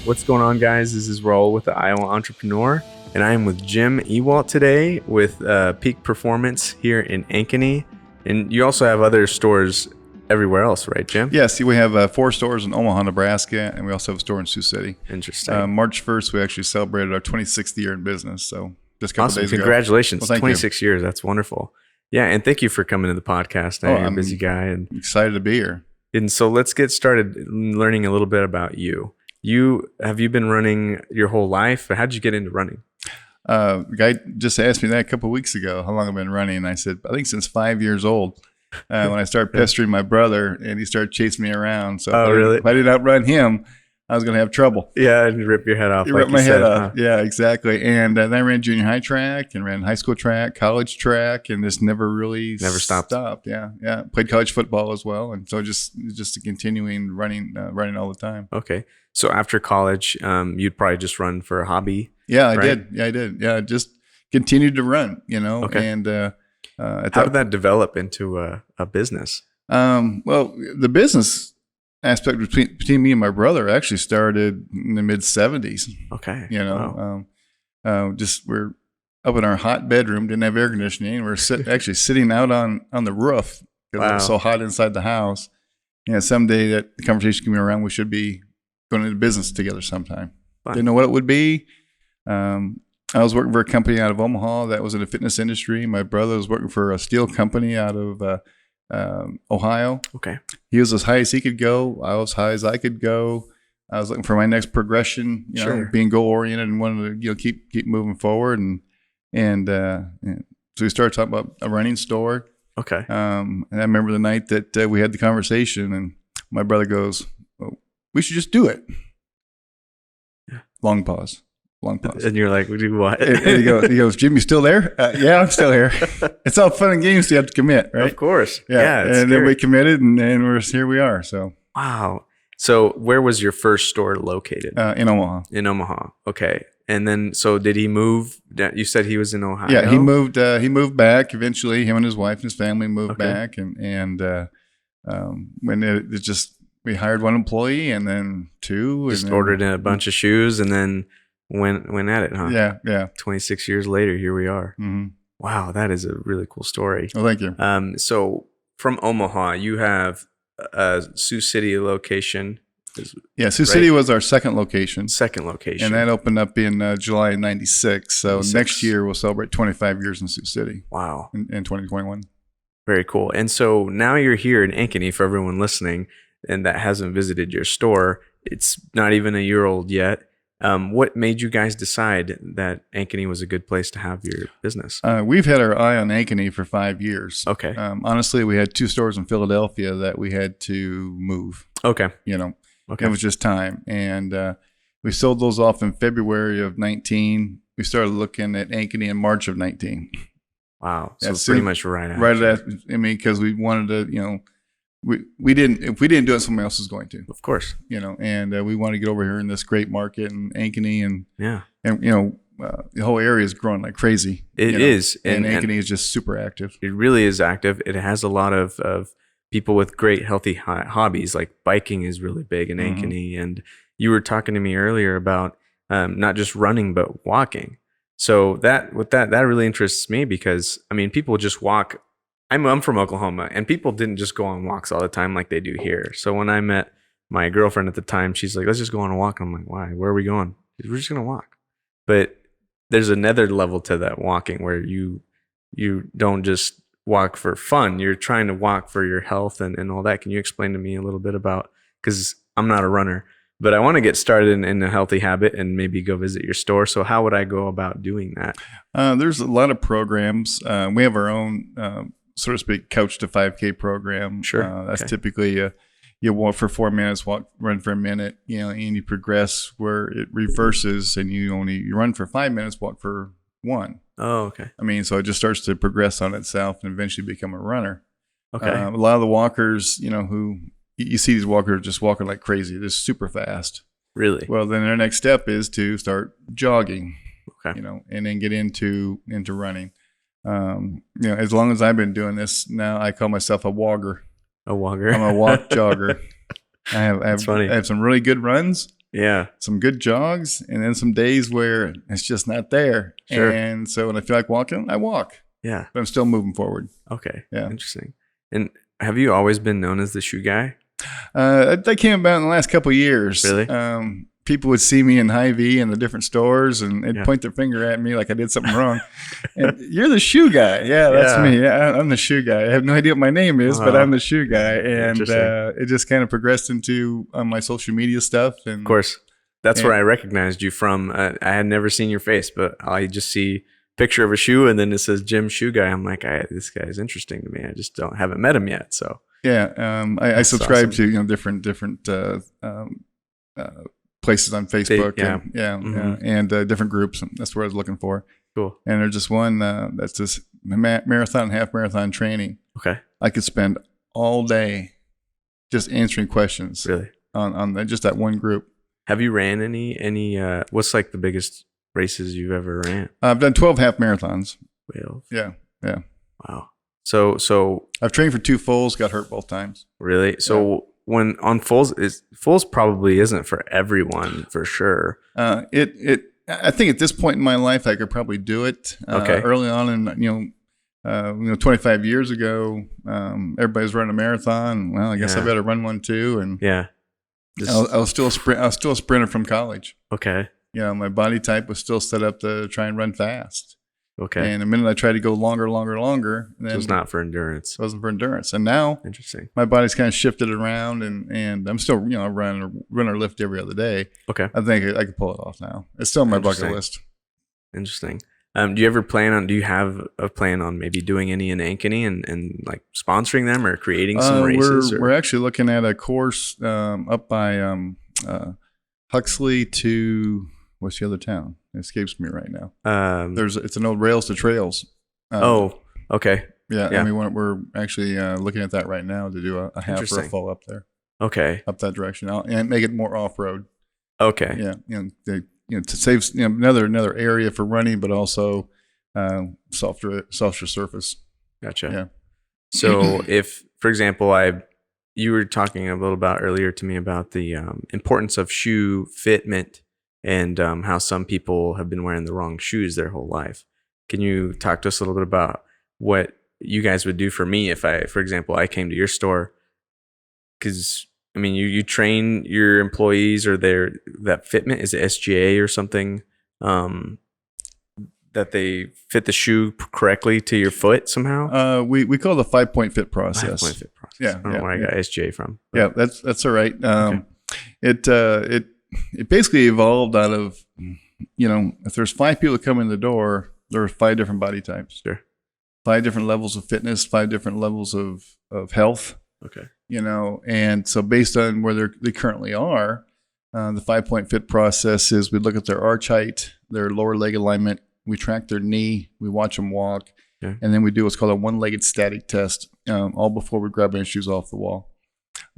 What's going on, guys? This is Raul with the Iowa Entrepreneur, and I am with Jim Ewoldt today with Peak Performance here in Ankeny. And you also have other stores everywhere else, right, Jim? Yes, we have 4 stores in Omaha, Nebraska, and we also have a store in Sioux City. Interesting. March 1st, we actually celebrated our 26th year in business, so just a couple Awesome. days ago. Congratulations. Well, 26 years. That's wonderful. Yeah, and thank you for coming to the podcast. I know you're a busy guy. And excited to be here. And so let's get started learning a little bit about you. Have you been running your whole life? How did you get into running? The guy just asked me that a couple of weeks ago, how long I've been running. And I said, I think since 5 years old. When I started pestering my brother, and he started chasing me around. So really? If I didn't outrun him, I was going to have trouble. Yeah, and rip your head off. You rip my head off. Yeah, exactly. And then I ran junior high track and ran high school track, college track, and just never stopped. Yeah. Played college football as well, and so just a continuing running all the time. Okay. So after college, you'd probably just run for a hobby. Yeah, I right? did. Yeah, I just continued to run. Okay. And how did that develop into a business? Well, the business aspect between me and my brother actually started in the mid 70s. Okay. Just we're up in our hot bedroom, didn't have air conditioning. We're actually sitting out on the roof because it was so hot inside the house. Someday that the conversation came around, we should be going into business together sometime. Fun. Didn't know what it would be. I was working for a company out of Omaha that was in the fitness industry. My brother was working for a steel company out of Ohio. Okay. He was as high as he could go. I was as high as I could go. I was looking for my next progression, being goal oriented and wanted to, keep moving forward. And so we started talking about a running store. Okay. And I remember the night that we had the conversation, and my brother goes, "Oh, we should just do it." Yeah. Long pause. And you're like, we do what? And he goes, "Jim, you still there?" Yeah, I'm still here. It's all fun and games. You have to commit, right? Of course. Yeah. And then we committed, and here we are. So wow. So where was your first store located? In Omaha. In Omaha. Okay. And then, so did he move? You said he was in Ohio. Yeah, he moved. He moved back eventually. Him and his wife and his family moved back, and when we hired one employee and then two. Just ordered a bunch of shoes and then went at it, huh? Yeah. 26 years later, here we are. Mm-hmm. Wow, that is a really cool story. Well, thank you. So from Omaha, you have a Sioux City location. Yeah, Sioux City was our second location. And that opened up in July '96. So next year we'll celebrate 25 years in Sioux City. Wow. In 2021. Very cool. And so now you're here in Ankeny for everyone listening and that hasn't visited your store. It's not even a year old yet. What made you guys decide that Ankeny was a good place to have your business? We've had our eye on Ankeny for 5 years. Okay. Honestly, we had 2 stores in Philadelphia that we had to move. Okay. Okay. It was just time. And we sold those off in February of 19. We started looking at Ankeny in March of 19. Wow. So pretty much right after. Right after. because we wanted to, if we didn't do it, somebody else was going to. Of course. And we want to get over here in this great market in Ankeny, and the whole area is growing like crazy. It is, and Ankeny is just super active. It really is active. It has a lot of people with great healthy hobbies. Like biking is really big in Ankeny, and you were talking to me earlier about not just running but walking. So that really interests me because people just walk. I'm from Oklahoma, and people didn't just go on walks all the time like they do here. So when I met my girlfriend at the time, she's like, "Let's just go on a walk." I'm like, "Why? Where are we going?" We're just going to walk. But there's another level to that walking where you don't just walk for fun. You're trying to walk for your health and all that. Can you explain to me a little bit about, because I'm not a runner, but I want to get started in a healthy habit and maybe go visit your store. So how would I go about doing that? There's a lot of programs. We have our own so to speak, Couch to 5K program. Sure. That's typically you walk for 4 minutes, run for a minute, and you progress where it reverses, and you run for 5 minutes, walk for 1. Oh, okay. So it just starts to progress on itself and eventually become a runner. Okay. A lot of the walkers, who you see these walkers just walking like crazy, just super fast. Really? Well, then their next step is to start jogging. Okay. And then get into running. As long as I've been doing this now, I call myself a wogger. A wogger. I'm a walk jogger. I have funny. I have some really good runs, Yeah. some good jogs, and then some days where it's just not there. Sure. And so when I feel like walking, I walk. Yeah. But I'm still moving forward. Okay. Yeah. Interesting. And have you always been known as the shoe guy? That came about in the last couple of years. Really? People would see me in Hy-Vee in the different stores, and they'd Yeah. point their finger at me like I did something wrong. And you're the shoe guy. Yeah, that's Yeah. me. Yeah, I'm the shoe guy. I have no idea what my name is, but Wow. I'm the shoe guy. And Interesting. it just kind of progressed into my social media stuff. And Of course. That's And- where I recognized you from. I had never seen your face, but I just see picture of a shoe and then it says Jim Shoe Guy. I'm like, this guy is interesting to me. I just haven't met him yet. So yeah, I That's subscribe awesome. to different places on Facebook. Yeah. And, and different groups. That's what I was looking for. cool. And there's just one that's this marathon and half marathon training. Okay. I could spend all day just answering questions Really? on just that one group. Have you ran any what's like the biggest races you've ever ran? I've done 12 half marathons. Well, Yeah. wow. So I've trained for 2 fulls, got hurt both times. really? So when on fulls probably isn't for everyone for sure. I think at this point in my life, I could probably do it. Okay. Early on in, 25 years ago, everybody's running a marathon. Well, I guess I Yeah. better run one too. And Yeah. I was still a sprinter from college. Okay. My body type was still set up to try and run fast. Okay. And the minute I tried to go longer, then So it's not for endurance. it wasn't for endurance. And now Interesting. my body's kind of shifted around, and I'm still, I run or lift every other day. Okay. I think I could pull it off now. It's still on my bucket Interesting. list. Interesting. Do you have a plan on maybe doing any in Ankeny and like sponsoring them or creating some races? We're actually looking at a course up by Huxley to what's the other town? It escapes me right now. It's an old Rails to Trails. Okay. Yeah. Yeah. I mean, we're actually looking at that right now to do a half or a Interesting. full up there, Okay. up that direction, and make it more off road. Okay. Yeah. To save another area for running, but also softer surface. Gotcha. Yeah. So if, for example, you were talking a little about earlier to me about the importance of shoe fitment and how some people have been wearing the wrong shoes their whole life. Can you talk to us a little bit about what you guys would do for me if for example, I came to your store? Because I mean, you train your employees or that fitment, is it SGA or something, that they fit the shoe correctly to your foot somehow? We call it the 5-point fit process. 5-point fit process. Yeah, I don't know yeah, where I yeah. got SGA from. Yeah, that's all right. Okay. It basically evolved out of, if there's 5 people that come in the door, there are 5 different body types. Sure. 5 different levels of fitness, 5 different levels of health. Okay. And so based on where they currently are, the 5-point fit process is we look at their arch height, their lower leg alignment, we track their knee, we watch them walk, Okay. and then we do what's called a one-legged static test, all before we grab any shoes off the wall.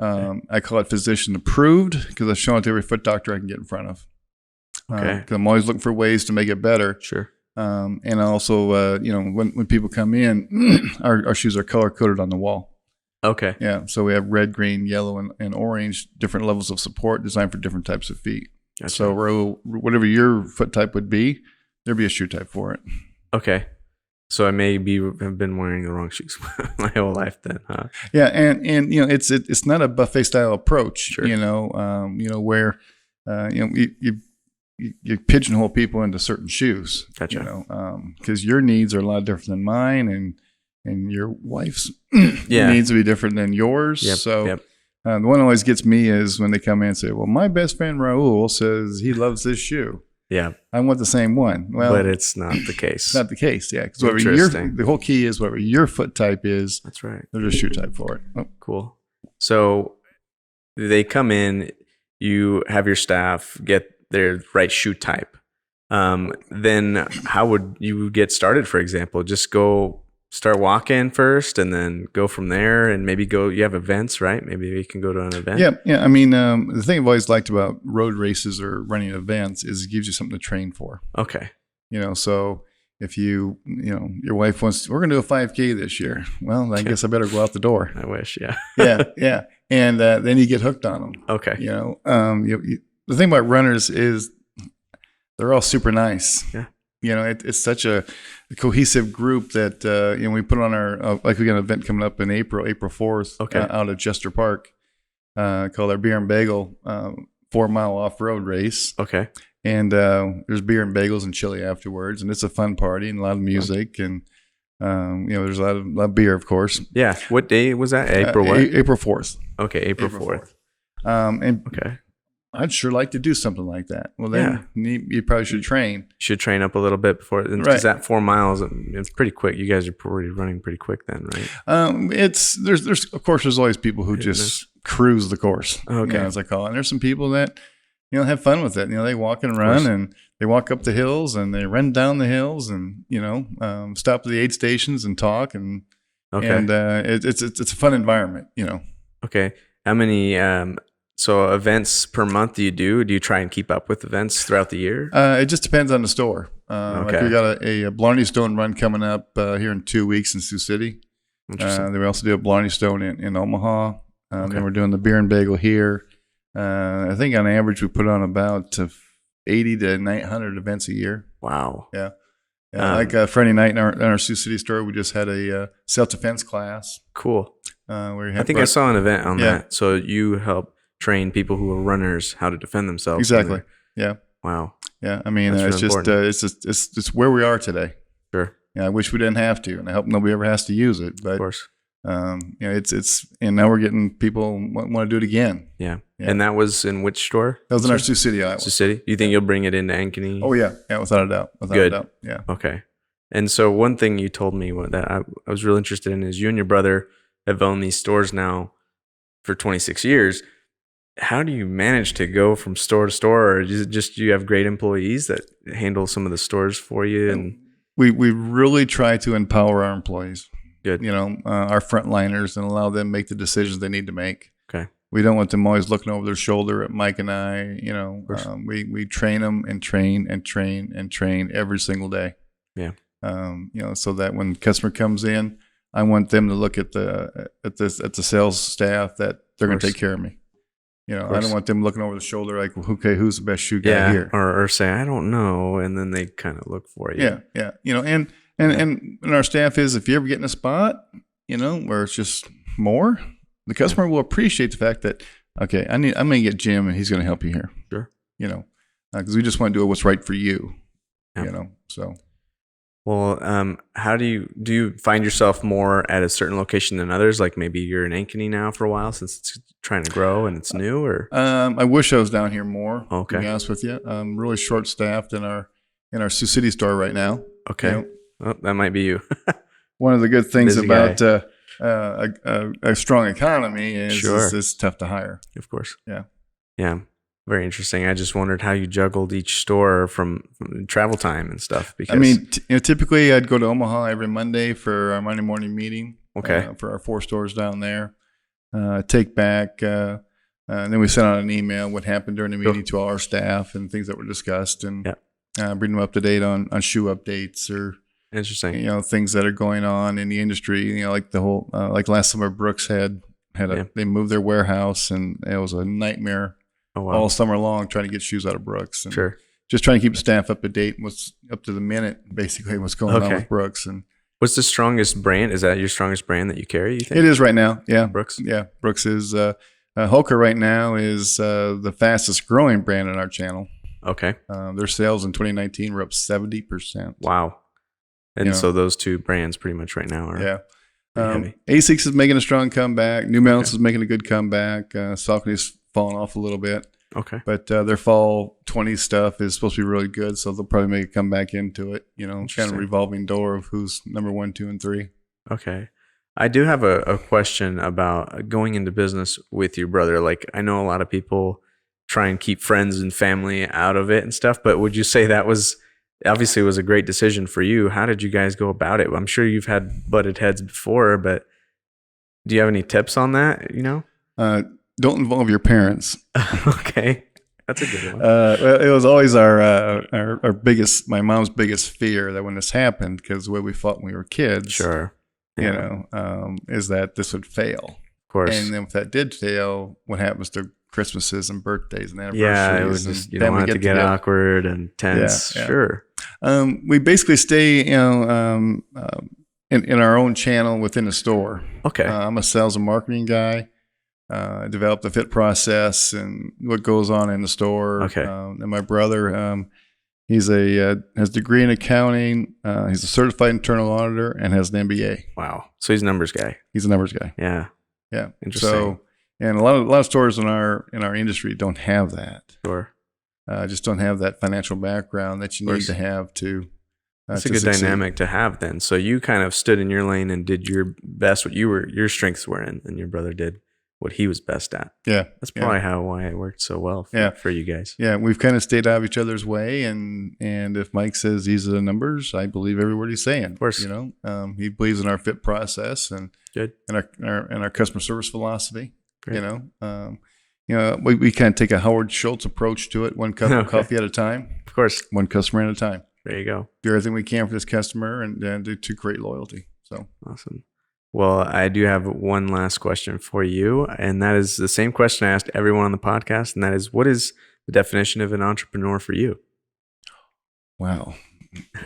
I call it physician approved because I've shown it to every foot doctor I can get in front of. Okay. 'Cause I'm always looking for ways to make it better. Sure. And also, when people come in, our shoes are color coded on the wall. Okay. Yeah, so we have red, green, yellow, and orange, different levels of support designed for different types of feet. Gotcha. So whatever your foot type would be, there'd be a shoe type for it. Okay. So I have been wearing the wrong shoes my whole life then, huh? Yeah, and it's not a buffet style approach. Sure. Where you pigeonhole people into certain shoes. Gotcha. Because your needs are a lot different than mine, and your wife's Yeah. needs to be different than yours. Yep. So. Yep. The one that always gets me is when they come in and say, well, my best friend Raul says he loves this shoe. Yeah. I want the same one. Well, But it's not the case. it's not the case. Yeah. Because Interesting. the whole key is whatever your foot type is, That's right. there's a shoe type for it. Oh, Cool. So they come in, you have your staff get their right shoe type. Then how would you get started, for example? Just go start walking first and then go from there and maybe you have events, right? Maybe you can go to an event. Yeah. I mean, the thing I've always liked about road races or running events is it gives you something to train for. Okay. So if your wife we're going to do a 5K this year. Well, I guess I better go out the door. I wish. Yeah. Yeah. And then you get hooked on them. Okay. the thing about runners is they're all super nice. Yeah. It's such a cohesive group that we put on our like we got an event coming up in April 4th, out at Chester Park, called our Beer and Bagel 4-mile off-road race. Okay. And there's beer and bagels and chili afterwards, and it's a fun party and a lot of music, and there's a lot of beer, of course. Yeah. What day was that? April what? April 4th. Okay, April 4th. And okay. I'd sure like to do something like that. Well, then you probably should train. You should train up a little bit before, because that 4 miles, it's pretty quick. You guys are already running pretty quick then, right? There's of course there's always people who just cruise the course. Okay. As I call it. And there's some people that have fun with it. They walk and run, and they walk up the hills, and they run down the hills, and stop at the aid stations and talk, and it's a fun environment. Okay. How many so events per month do you do? Do you try and keep up with events throughout the year? It just depends on the store. Like we got a Blarney Stone run coming up here in 2 weeks in Sioux City. Then we also do a Blarney Stone in Omaha. Then we're doing the Beer and Bagel here. I think on average we put on about 80 to 900 events a year. Wow. Yeah. Like Friday night in our Sioux City store, we just had a self-defense class. Cool. Where I think I saw an event on that. So you help train people who are runners how to defend themselves. Exactly. Yeah. Wow. Yeah. I mean, it's just where we are today. Sure. Yeah. I wish we didn't have to, and I hope nobody ever has to use it. But of course. It's and now we're getting people want to do it again. Yeah. And that was in which store? That was in our Sioux City, Iowa. Sioux City. You think you'll bring it into Ankeny? Oh yeah, without a doubt. Good. A doubt. Yeah. Okay. And so one thing you told me that I was really interested in is you and your brother have owned these stores now for 26 years. How do you manage to go from store to store, or is it just you have great employees that handle some of the stores for you? And we really try to empower our employees. Good. Our frontliners, and allow them to make the decisions they need to make. Okay. We don't want them always looking over their shoulder at Mike and I. We train them and train and train and train every single day. Yeah. So that when the customer comes in, I want them to look at the sales staff that they're going to take care of me. I don't want them looking over the shoulder like, okay, who's the best shoe guy here? Or say, I don't know, and then they kind of look for you. Yeah. And our staff is, if you ever get in a spot, where it's just more, the customer will appreciate the fact that, okay, I'm going to get Jim and he's going to help you here. Sure. Because we just want to do what's right for you. Yeah. So. Well, how do you find yourself more at a certain location than others? Like maybe you're in Ankeny now for a while since it's trying to grow and it's new, or? I wish I was down here more. Okay. To be honest with you, I'm really short staffed in our Sioux City store right now. Okay. Well, that might be you. One of the good things about a strong economy is it's tough to hire. Of course. Yeah. Yeah. Very interesting. I just wondered how you juggled each store from travel time and stuff. Because I mean, typically I'd go to Omaha every Monday for our Monday morning meeting. Okay. For our 4 stores down there. Take back, and then we send out an email what happened during the meeting to all our staff and things that were discussed, and bring them up to date on shoe updates or interesting. Things that are going on in the industry. Like the whole like last summer Brooks had they moved their warehouse, and it was a nightmare. Oh, wow. All summer long trying to get shoes out of Brooks. And sure. Just trying to keep the staff up to date and what's up to the minute, basically, what's going on with Brooks. And what's the strongest brand? Is that your strongest brand that you carry, you think? It is right now. Yeah. Brooks? Yeah. Brooks is, Hoka right now is the fastest growing brand in our channel. Okay. Their sales in 2019 were up 70%. Wow. And so those two brands pretty much right now are heavy. ASICS is making a strong comeback. New Balance is making a good comeback. Saucony's fallen off a little bit. Okay. But their fall 20 stuff is supposed to be really good, so they'll probably make a comeback into it. Kind of revolving door of who's number 1, 2, and 3. Okay. I do have a question about going into business with your brother. Like, I know a lot of people try and keep friends and family out of it and stuff, but would you say that was obviously a great decision for you? How did you guys go about it? I'm sure you've had butted heads before, but do you have any tips on that? Don't involve your parents. Okay. That's a good one. It was always our biggest, my mom's biggest fear that when this happened, because the way we fought when we were kids, sure, is that this would fail. Of course. And then if that did fail, what happens to Christmases and birthdays and anniversaries. Yeah, it was just, you don't want it to get awkward and tense. Yeah, yeah. Sure. We basically stay, in our own channel within the store. Okay. I'm a sales and marketing guy. I developed the fit process and what goes on in the store. Okay. And my brother, he's has a degree in accounting. He's a certified internal auditor and has an MBA. Wow. So he's a numbers guy. He's a numbers guy. Yeah. Yeah. Interesting. So, and a lot of stores in our industry don't have that. Sure. Just don't have that financial background that you need to have to. That's a good dynamic to have then. So you kind of stood in your lane and did your best, what your strengths were in, and your brother did what he was best at. Yeah. That's probably why it worked so well for you guys. Yeah. We've kind of stayed out of each other's way. And if Mike says these are the numbers, I believe every word he's saying. Of course. He believes in our fit process and good and our customer service philosophy. Great. We kind of take a Howard Schultz approach to it, one cup of coffee at a time. Of course. One customer at a time. There you go. Do everything we can for this customer and to create loyalty. So awesome. Well, I do have one last question for you, and that is the same question I asked everyone on the podcast, and that is, what is the definition of an entrepreneur for you? Wow.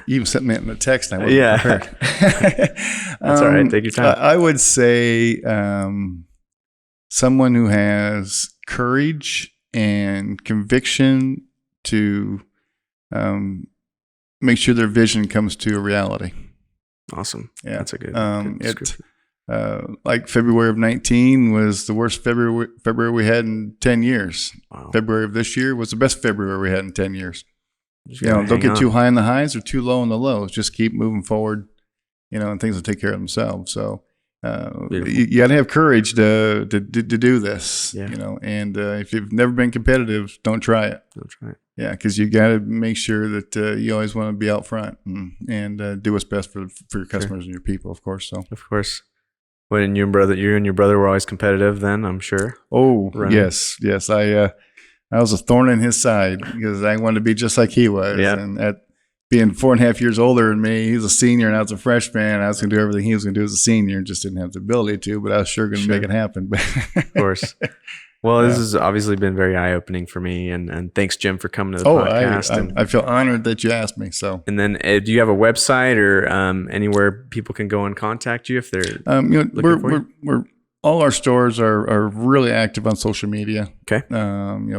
You even sent me in the text. And I wasn't prepared. That's all right. Take your time. I would say someone who has courage and conviction to make sure their vision comes to a reality. Awesome. Yeah. That's a good description. Like February of 19 was the worst February we had in 10 years. Wow. February of this year was the best February we had in 10 years. Don't get too high on the highs or too low on the lows. Just keep moving forward, and things will take care of themselves. So you got to have courage to do this, and if you've never been competitive, don't try it. Don't try it. Yeah, because you got to make sure that you always want to be out front and do what's best for your customers and your people, of course. So of course. When you and your brother were always competitive, then I'm sure. Oh, yes. I was a thorn in his side because I wanted to be just like he was. Yeah. And at being 4.5 years older than me, he was a senior and I was a freshman. I was going to do everything he was going to do as a senior, just didn't have the ability to, but I was sure going to make it happen. Of course. Well, this has obviously been very eye-opening for me, and thanks, Jim, for coming to the podcast. I feel honored that you asked me. So, and then, do you have a website or anywhere people can go and contact you if they're we're all our stores are really active on social media. Okay.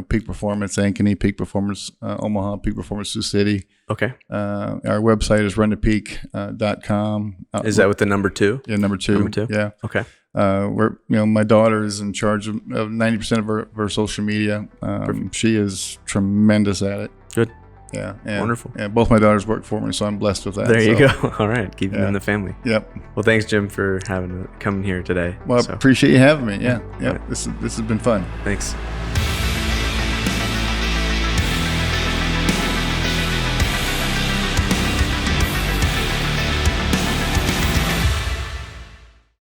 Peak Performance, Ankeny, Peak Performance, Omaha, Peak Performance Sioux City. Okay. Our website is runtopeak.com. Is that with the number 2? Yeah, number two. Yeah. Okay. My daughter is in charge of 90% of her social media. She is tremendous at it. Good. Yeah. Wonderful. Yeah. Both my daughters work for me, so I'm blessed with that. There you go. All right. Keep them in the family. Yep. Well, thanks, Jim, for coming here today. Well, I appreciate you having me. Yeah. Yeah. Right. This has been fun. Thanks.